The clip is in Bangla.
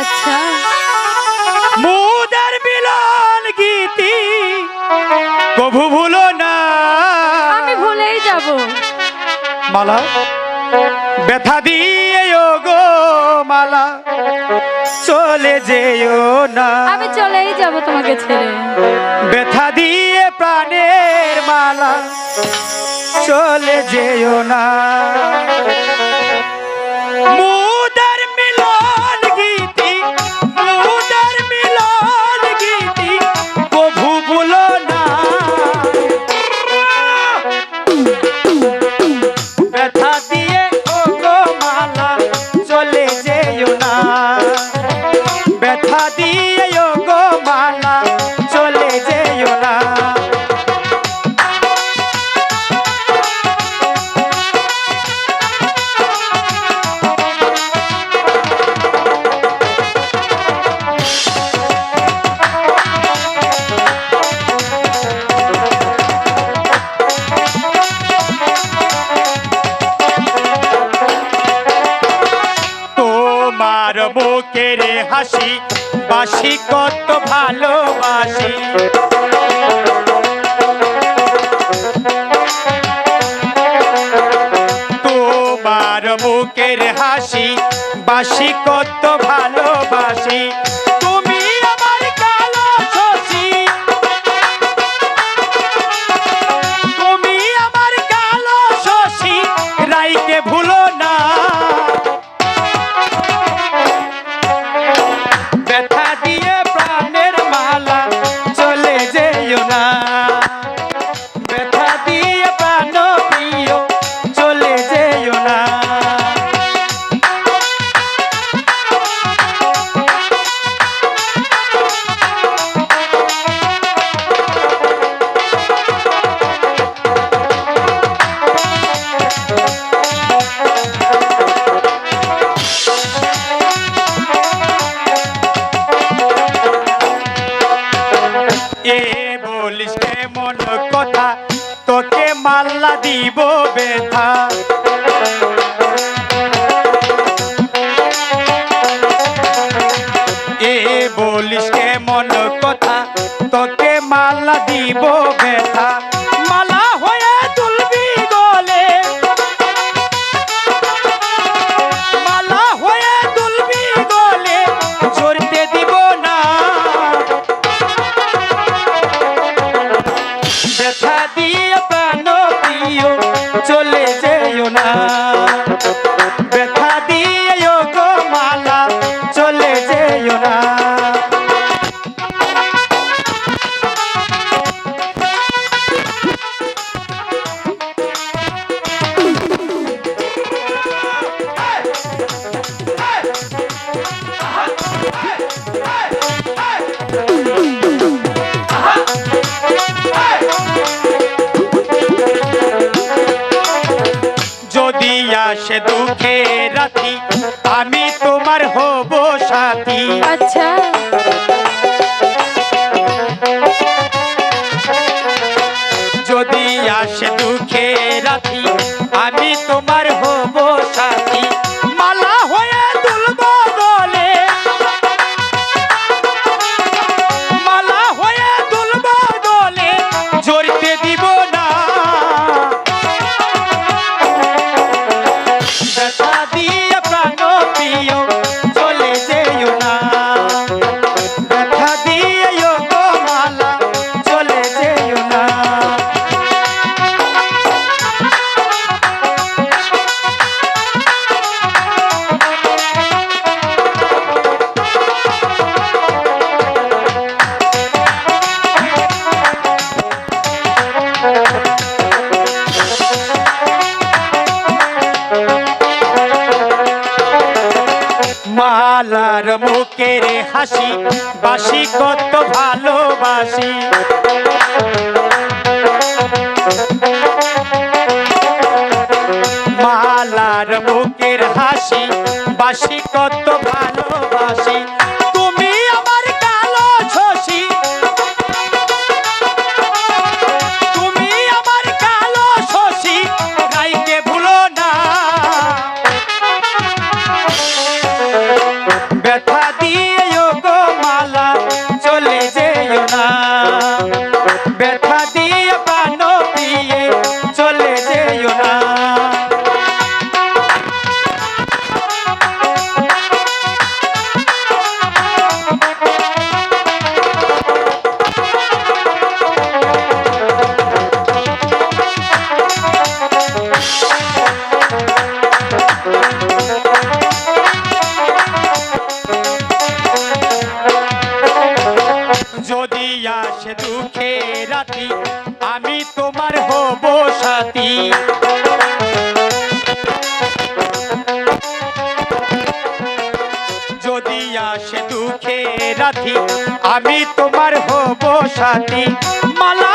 আচ্ছা, মুদের মিলন গীতি কভু ভুলো না। আমি ভুলেই যাব। মালা ব্যথা দিয়ে গো মালা চলে যেও না। আমি চলেই যাব তোমাকে ছেড়ে। ব্যথা দিয়ে প্রাণের মালা চলে যেও না। মুদের মিলন গীতি, মুদের মিলন গীতি কভু ভুলো না। ব্যথা দিয়ে গো মালা চলে যেও না। ব্যথা দিয়ে গো মালা চলে যেও না। তোমার বুকের হাসি বাসি কত ভালোবাসি। তোমার বুকের হাসি বাসি কত ভালোবাসি। তুমি আমার কালো শশী, তুমি আমার কালো শশী রাইকে ভুলো না। ব্যথা দিয়ে প্রাণের মালা চলে যেও না। ব্যথা দিয়ে প্রাণ প্রিয় চলে যেও না। এ বলিস কেমন কথা তোকে মাল্লা দিব ব্যথা। এ বলিস কেমন কথা তোকে মাল্লা দিব ব্যথা। মালা হয়ে তুলবি গলে, মালা হয়ে তুলবি গলে ঝরতে দিব না। ব্যথা দিয়ে প্রাণ প্রিয় চলে যেও না। ব্যথা দিয়ে গো মালা চলে যেও না। যদি আসে দুঃখের রাতি আমি তোমার হব সাথী। আচ্ছা, যদি আসে দুঃখের রাতি আমি তোমার হব সাথী। মালা হয়ে তুলব গলে, মালা হয়ে তুলব গলে জড়তে দিব না। ব্যথা দিয়ে প্রাণ প্রিয় চলে যেও না। ব্যথা দিয়ে গো মালা চলে যেও না। মালার মুখের হাসি বাসি কত ভালোবাসি। মালার মুখের হাসি বাসি কত ভালোবাসি। তুমি আমার কালো শশী, তুমি আমার কালো শশী রাইকে ভুলো না। ব্যথা দিয়ে সাথী, আমি তোমার হব সাথী। মালা